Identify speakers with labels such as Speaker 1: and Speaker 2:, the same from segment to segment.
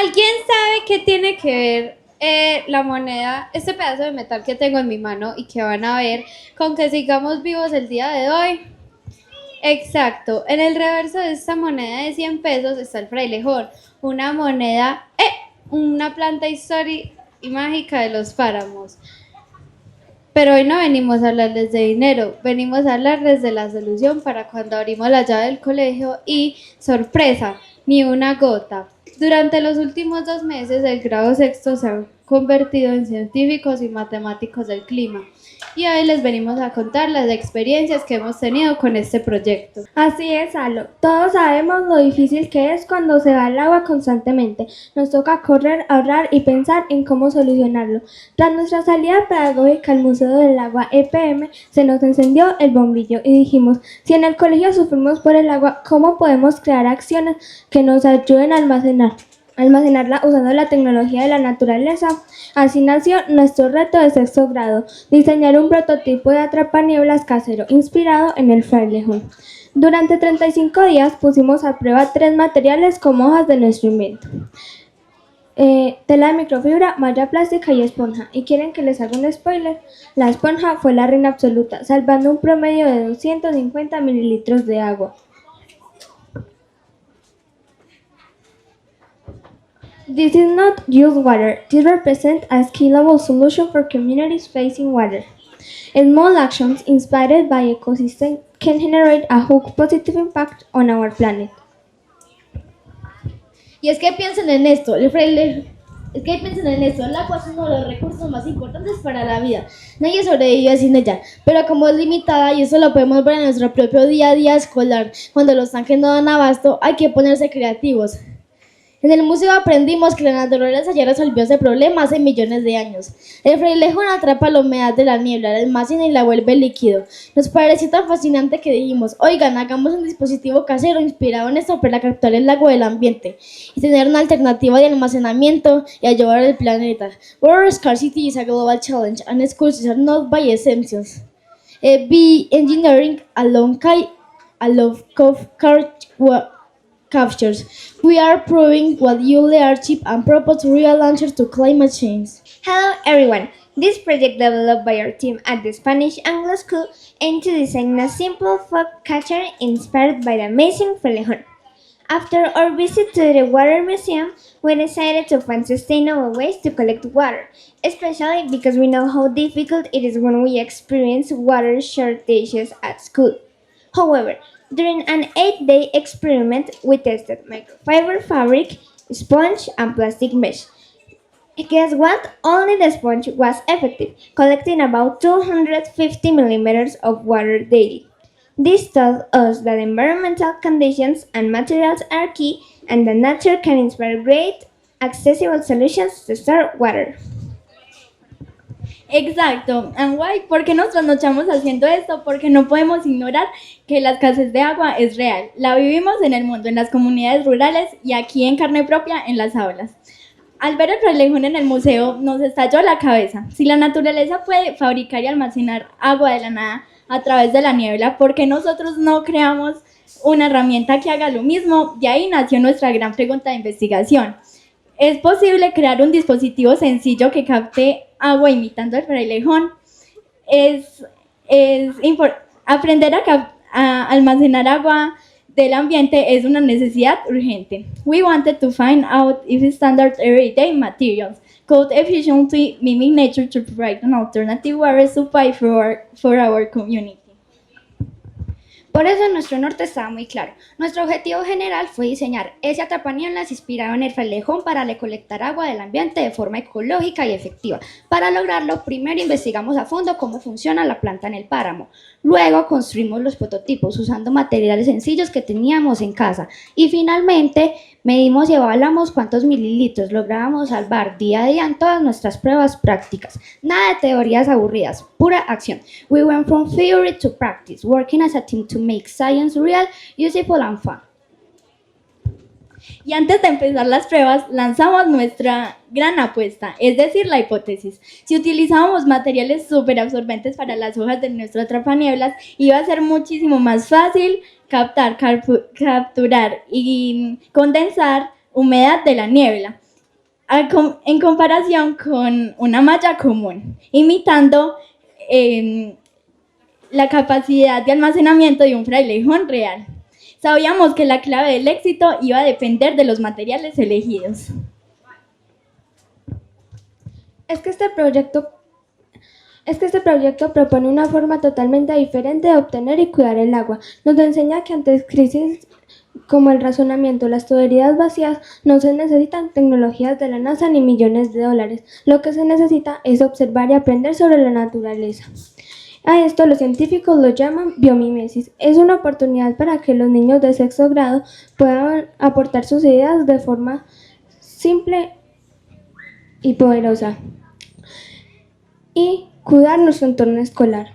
Speaker 1: ¿Alguien sabe qué tiene que ver la moneda, este pedazo de metal que tengo en mi mano y que van a ver con que sigamos vivos el día de hoy? Exacto, en el reverso de esta moneda de 100 pesos está el frailejón, una moneda, una planta histórica y mágica de los páramos. Pero hoy no venimos a hablarles de dinero, venimos a hablarles de la solución para cuando abrimos la llave del colegio y, sorpresa, ni una gota. Durante los últimos 2 meses, el grado sexto se ha convertido en científicos y matemáticos del clima. Y hoy les venimos a contar las experiencias que hemos tenido con este proyecto.
Speaker 2: Así es, Alo. Todos sabemos lo difícil que es cuando se va el agua constantemente. Nos toca correr, ahorrar y pensar en cómo solucionarlo. Tras nuestra salida pedagógica al Museo del Agua EPM, se nos encendió el bombillo y dijimos, si en el colegio sufrimos por el agua, ¿cómo podemos crear acciones que nos ayuden a almacenarla usando la tecnología de la naturaleza? Así nació nuestro reto de sexto grado, diseñar un prototipo de atrapanieblas casero inspirado en el frailejón. Durante 35 días pusimos a prueba 3 materiales como hojas de nuestro invento. Tela de microfibra, malla plástica y esponja. ¿Y quieren que les haga un spoiler? La esponja fue la reina absoluta, salvando un promedio de 250 mililitros de agua. This is not used water. This represents a scalable solution for communities facing water. Small actions inspired by ecosystem can generate a huge positive impact on our planet.
Speaker 3: Y es que piensen en esto, el agua es uno de los recursos más importantes para la vida. Nadie sobrevive sin ella, pero como es limitada, y eso lo podemos ver en nuestro propio día a día escolar, cuando los tanques no dan abasto, hay que ponerse creativos. En el museo aprendimos que la naturaleza ya resolvió ese problema hace millones de años. El frailejón atrapa la humedad de la niebla, la almacena y la vuelve líquido. Nos pareció tan fascinante que dijimos, oigan, hagamos un dispositivo casero inspirado en esto para captar el agua del ambiente y tener una alternativa de almacenamiento y ayudar al planeta. Water scarcity is a global challenge and schools are not by exemptions. Be engineering along captures. We are proving what you leadership and propose real answers to climate change.
Speaker 2: Hello everyone! This project developed by our team at the Spanish Anglo School aimed to design a simple folk catcher inspired by the amazing frailejón. After our visit to the Water Museum, we decided to find sustainable ways to collect water, especially because we know how difficult it is when we experience water shortages at school. However, during an 8-day experiment, we tested microfiber fabric, sponge, and plastic mesh. Guess what? Only the sponge was effective, collecting about 250 millimeters of water daily. This taught us that environmental conditions and materials are key, and that nature can inspire great, accessible solutions to store water.
Speaker 4: Exacto, and why? ¿Por qué nos trasnochamos haciendo esto? Porque no podemos ignorar que la escasez de agua es real. La vivimos en el mundo, en las comunidades rurales y aquí en carne propia en las aulas. Al ver el frailejón en el museo nos estalló la cabeza. Si la naturaleza puede fabricar y almacenar agua de la nada a través de la niebla, ¿por qué nosotros no creamos una herramienta que haga lo mismo? De ahí nació nuestra gran pregunta de investigación. ¿Es posible crear un dispositivo sencillo que capte agua imitando el frailejón? Aprender a almacenar agua del ambiente es una necesidad urgente. We wanted to find out if standard everyday materials could efficiently mimic nature to provide an alternative water supply for our community.
Speaker 5: Por eso nuestro norte estaba muy claro. Nuestro objetivo general fue diseñar ese atrapanieblas inspirado en el frailejón para recolectar agua del ambiente de forma ecológica y efectiva. Para lograrlo, primero investigamos a fondo cómo funciona la planta en el páramo. Luego construimos los prototipos usando materiales sencillos que teníamos en casa. Y finalmente medimos y evaluamos cuántos mililitros lográbamos salvar día a día en todas nuestras pruebas prácticas. Nada de teorías aburridas, pura acción. We went from theory to practice, working as a team to make science real, useful and fun.
Speaker 4: Y antes de empezar las pruebas, lanzamos nuestra gran apuesta, es decir, la hipótesis. Si utilizábamos materiales súper absorbentes para las hojas de nuestro atrapanieblas, iba a ser muchísimo más fácil capturar y condensar humedad de la niebla. en comparación con una malla común, imitando la capacidad de almacenamiento de un frailejón real. Sabíamos que la clave del éxito iba a depender de los materiales elegidos.
Speaker 2: Es que este proyecto propone una forma totalmente diferente de obtener y cuidar el agua. Nos enseña que ante crisis como el razonamiento, las tuberías vacías, no se necesitan tecnologías de la NASA ni millones de dólares. Lo que se necesita es observar y aprender sobre la naturaleza. A esto los científicos lo llaman biomimesis. Es una oportunidad para que los niños de sexto grado puedan aportar sus ideas de forma simple y poderosa y cuidar nuestro entorno escolar.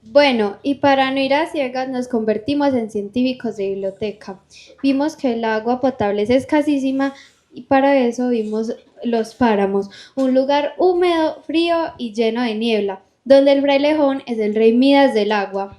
Speaker 1: Bueno, y para no ir a ciegas nos convertimos en científicos de biblioteca. Vimos que el agua potable es escasísima y para eso vimos los páramos, un lugar húmedo, frío y lleno de niebla, donde el frailejón es el rey Midas del agua.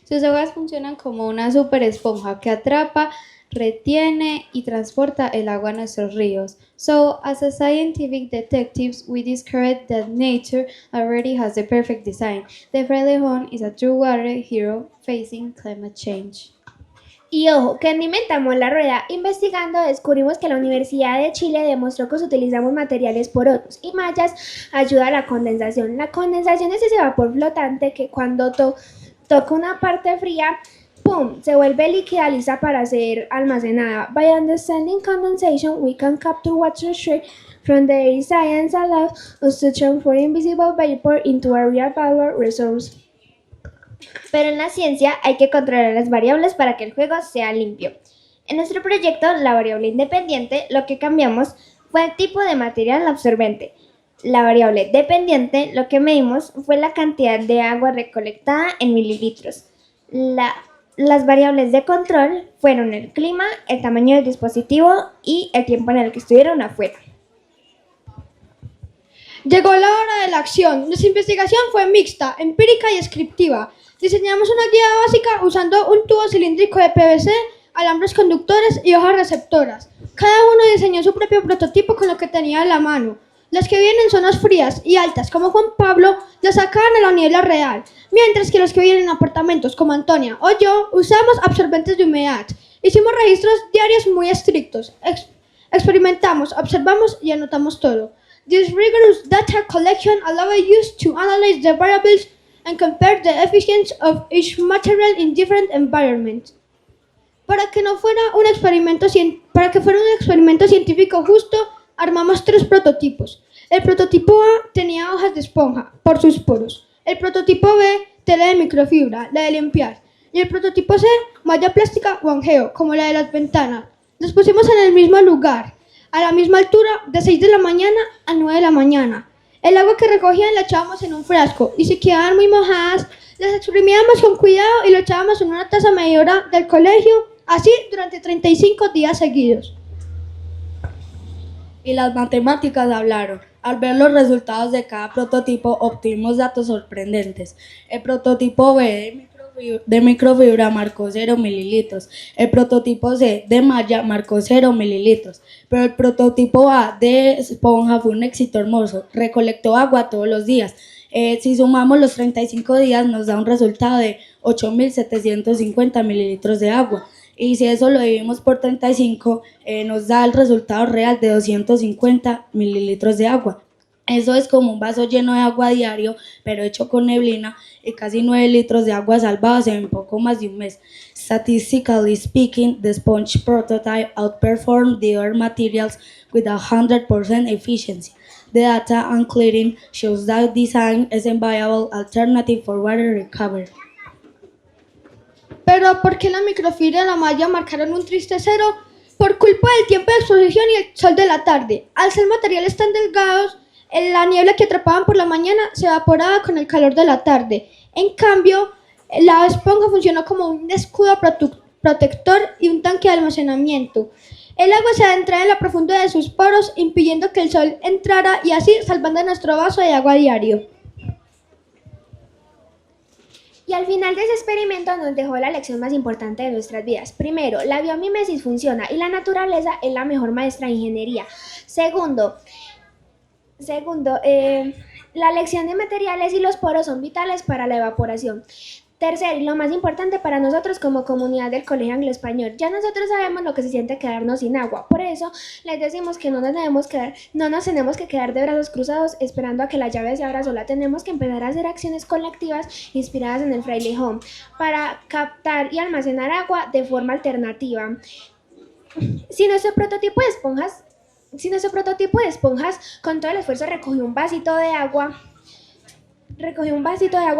Speaker 1: Sus hojas funcionan como una super esponja que atrapa, retiene y transporta el agua a nuestros ríos. So, as a scientific detectives, we discovered that nature already has the perfect design. The frailejón is a true water hero facing climate change.
Speaker 6: Y ojo, que no inventamos la rueda. Investigando descubrimos que la Universidad de Chile demostró que si utilizamos materiales porosos y mallas ayuda a la condensación. La condensación es ese vapor flotante que cuando toca una parte fría, ¡pum!, se vuelve líquida lista para ser almacenada. By understanding condensation, we can capture water straight from the air. Science allows us to transform invisible vapor into a real valuable resource.
Speaker 3: Pero en la ciencia hay que controlar las variables para que el juego sea limpio. En nuestro proyecto, la variable independiente, lo que cambiamos fue el tipo de material absorbente. La variable dependiente, lo que medimos fue la cantidad de agua recolectada en mililitros. Las variables de control fueron el clima, el tamaño del dispositivo y el tiempo en el que estuvieron afuera.
Speaker 7: Llegó la hora de la acción. Nuestra investigación fue mixta, empírica y descriptiva. Diseñamos una guía básica usando un tubo cilíndrico de PVC, alambres conductores y hojas receptoras. Cada uno diseñó su propio prototipo con lo que tenía a la mano. Los que viven en zonas frías y altas, como Juan Pablo, lo sacaban a la niebla real, mientras que los que viven en apartamentos, como Antonia o yo, usamos absorbentes de humedad. Hicimos registros diarios muy estrictos. Experimentamos, observamos y anotamos todo. This rigorous data collection allowed us to analyze the variables and compare the efficiency of each material in different environments. Para que fuera un experimento científico justo, armamos 3 prototipos. El prototipo A tenía hojas de esponja, por sus poros. El prototipo B, tela de microfibra, la de limpiar. Y el prototipo C, malla plástica o angeo, como la de las ventanas. Los pusimos en el mismo lugar, a la misma altura, de 6 de la mañana a 9 de la mañana. El agua que recogían la echábamos en un frasco y si quedaban muy mojadas, las exprimíamos con cuidado y lo echábamos en una taza medidora del colegio, así durante 35 días seguidos.
Speaker 8: Y las matemáticas hablaron. Al ver los resultados de cada prototipo, obtuvimos datos sorprendentes. El prototipo B de microfibra marcó 0 mililitros. El prototipo C de malla marcó 0 mililitros. Pero el prototipo A de esponja fue un éxito hermoso. Recolectó agua todos los días. Si sumamos los 35 días, nos da un resultado de 8.750 mililitros de agua. Y si eso lo dividimos por 35, nos da el resultado real de 250 mililitros de agua. Eso es como un vaso lleno de agua diario, pero hecho con neblina, y casi 9 litros de agua salvados en poco más de un mes. Statistically speaking, the sponge prototype outperformed the other materials with 100% efficiency. The data I'm clearing shows that design is a viable alternative for water recovery.
Speaker 7: Pero ¿por qué la microfibra y la malla marcaron un triste 0? Por culpa del tiempo de exposición y el sol de la tarde. Al ser materiales tan delgados, la niebla que atrapaban por la mañana se evaporaba con el calor de la tarde. En cambio, la esponja funcionó como un escudo protector y un tanque de almacenamiento. El agua se adentraba en la profundidad de sus poros, impidiendo que el sol entrara y así salvando nuestro vaso de agua diario.
Speaker 6: Y al final de ese experimento nos dejó la lección más importante de nuestras vidas. Primero, la biomímesis funciona y la naturaleza es la mejor maestra de ingeniería. Segundo, la lección de materiales y los poros son vitales para la evaporación. Tercero, y lo más importante para nosotros como comunidad del Colegio Anglo-Español, ya nosotros sabemos lo que se siente quedarnos sin agua. Por eso les decimos que no nos tenemos que quedar de brazos cruzados esperando a que la llave se abra sola. Tenemos que empezar a hacer acciones colectivas inspiradas en el frailejón para captar y almacenar agua de forma alternativa. Si nuestro prototipo de esponjas con todo el esfuerzo recogió un vasito de agua,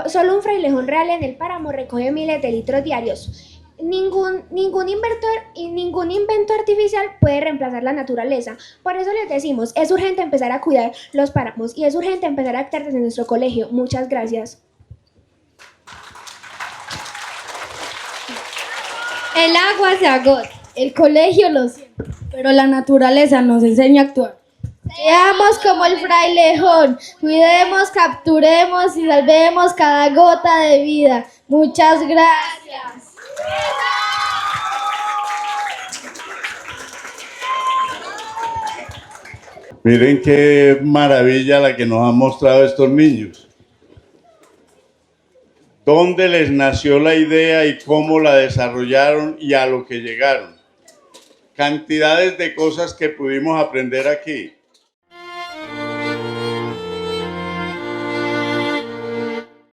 Speaker 6: solo un frailejón real en el páramo recoge miles de litros diarios. Ningún invento artificial puede reemplazar la naturaleza. Por eso les decimos, es urgente empezar a cuidar los páramos y es urgente empezar a actuar desde nuestro colegio. Muchas gracias.
Speaker 1: El agua se agota.
Speaker 3: El colegio lo siente.
Speaker 8: Pero la naturaleza nos enseña a actuar.
Speaker 3: Seamos como el frailejón, cuidemos, capturemos y salvemos cada gota de vida. Muchas gracias.
Speaker 9: Miren qué maravilla la que nos han mostrado estos niños. ¿Dónde les nació la idea y cómo la desarrollaron y a lo que llegaron? Cantidades de cosas que pudimos aprender aquí.